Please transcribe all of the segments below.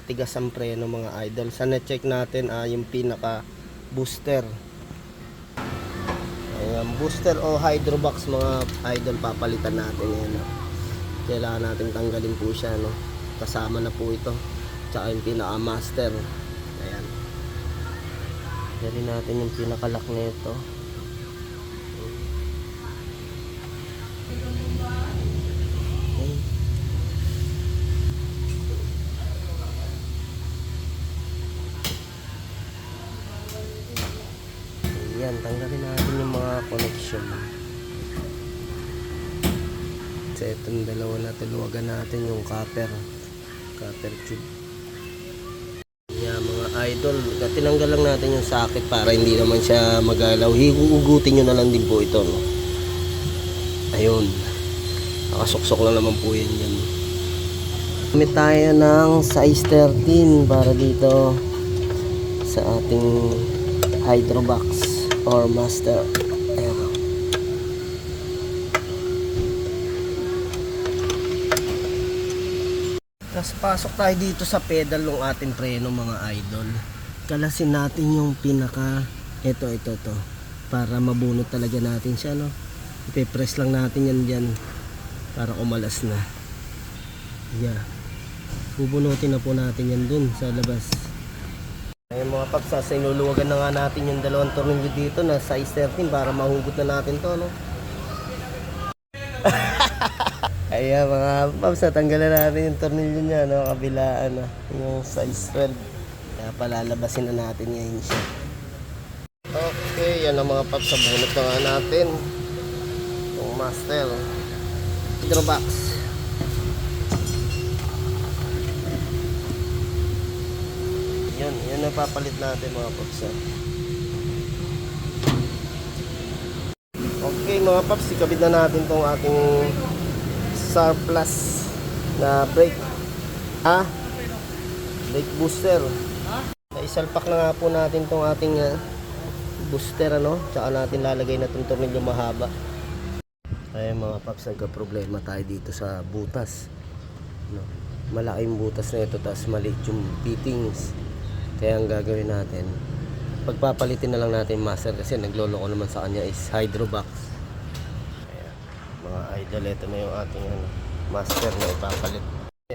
matigas ang preno mga idol. Sa na-check natin yung pinaka booster. Ayan, booster o hydrobox mga idol, papalitan natin yan. Kailangan natin tanggalin po siya, no? Kasama na po ito. Tsaka yung pinaka master. Ayan. Dali natin yung pinaka-lock nito. Yan, tanggalin natin yung mga connection. So itong dalawa na tuluwagan natin yung copper tube. Yan mga idol, tinanggal lang natin yung socket para hindi naman siya magalaw. Higugutin nyo na lang din po ito, no? Ayun, nakasuksok lang naman po yan yan. Gamit tayo ng size 13 para dito sa ating hydrobox or master. Ayan. Tapos pasok tayo dito sa pedal ng ating preno mga idol. Kalasin natin yung pinaka ito para mabunot talaga natin siya, no? Ipe-press lang natin yan dyan para umalas na. Yeah. Bubunutin na po natin yan dun sa labas. Ayun mga paps, sinuluwagan na nga natin yung dalawang tornilyo dito na size 13 para mahugot na natin to, no? Ayan mga paps, tanggalan natin yung tornilyo nya, no? Kabilaan, no? Yung size 12. Kaya palalabasin na natin ngayon siya. Okay, yan ang mga paps, bunot na nga natin yung master hydrobox. Yan ang papalit natin mga paps. Okay mga paps, ikabit na natin tong ating surplus na brake brake booster. Isalpak na nga po natin tong ating booster, ano, tsaka natin lalagay na tong tornilyo mahaba. Ay mga paps, nagka-problema tayo dito sa butas, no? Malaking butas na ito, tapos maliit yung fittings. Kaya ang gagawin natin, pagpapalitin na lang natin master kasi nagloloko naman sa kanya is hydrobox. Ayan, mga idol, ito na yung ating master na ipapalit.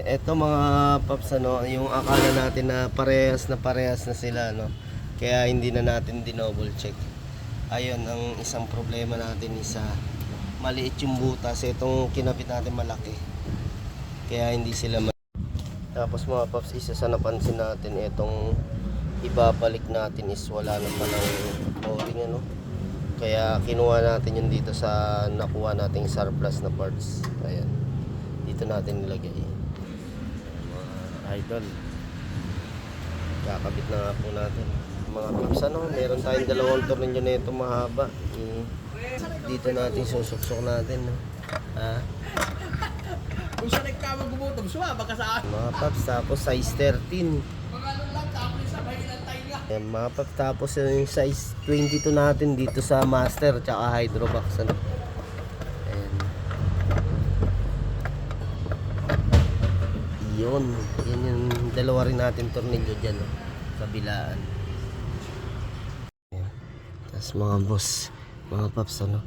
Ito mga paps, ano, yung akala natin na parehas na sila, no? Kaya hindi na natin dinouble check. Ayun, ang isang problema natin is maliit yung butas. Itong kinabit natin malaki, kaya hindi sila Tapos mga paps, isa sa napansin natin, itong ibabalik natin is wala naman ang o-ring, ano? Kaya kinuha natin yun dito sa nakuha nating surplus na parts. Ayan, dito natin nilagay. Mga idol, kakabit na nga po natin. Mga paps, ano, meron tayong dalawang tornilyo na ito mahaba. Dito natin susuksok natin, no? Kung siya nagkamang gumutom, sumama ka sa akin. Mga paps, tapos size 13. Mga lang, tapos yung sabay ng tayo. Ayan, mga paps, tapos yung size 22 natin dito sa master tsaka hydrobox, ano? Ayan. Yun yung dalawa rin natin tornilyo dyan, no? Kabilaan. Ayan. Tapos mga boss, mga paps, ano,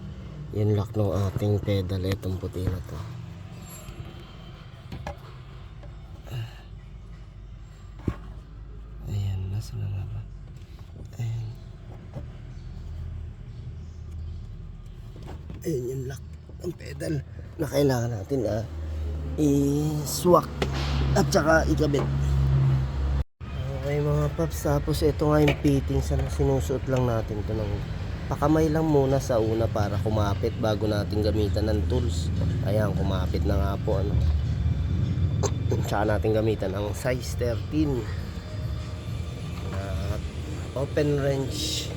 yung lock ng ating pedal, itong puti na to. Nasa na nga ba? Ayun yung lock ng pedal na kailangan natin i-swak at saka ikabit. Okay mga paps, tapos ito nga yung fittings na sinusuot lang natin to ng pakamay lang muna sa una para kumapit bago natin gamitan ng tools. Ayan, kumapit na nga po, ano. Tsaka natin gamitan ang size 13 open range.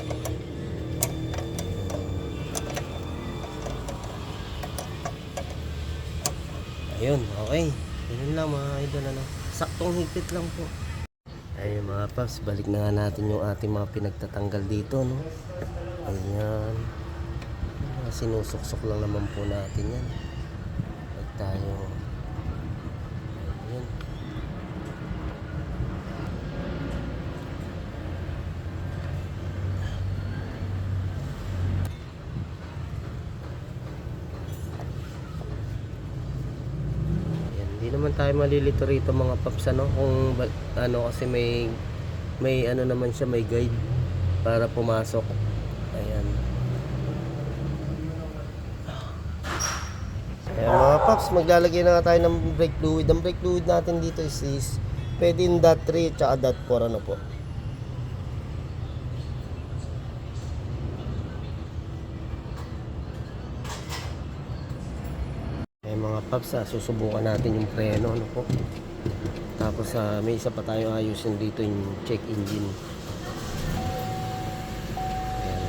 Ayun, okay. Ganun lang mga idol, ano. Saktong higpit lang po. Ayun mga paps, balik na nga natin yung ating mga pinagtatanggal dito, no. Ayan, sinusuksok lang naman po natin yan. Balik tayo. Ayan. naman tayo malilito rito mga paps, ano, kung ano, kasi may ano naman siya, may guide para pumasok. Ayan. Ayan mga paps, maglalagay na nga tayo ng brake fluid. Ang brake fluid natin dito is pwede yung .3 at saka .4, ano po. Ayan mga paps, susubukan natin yung preno, ano po. Tapos may isa pa tayo ayusin dito, yung check engine. Ayan,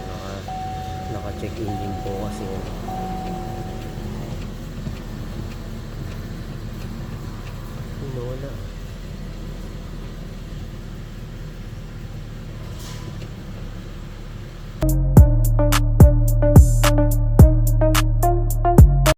naka check engine po kasi yun. Wala.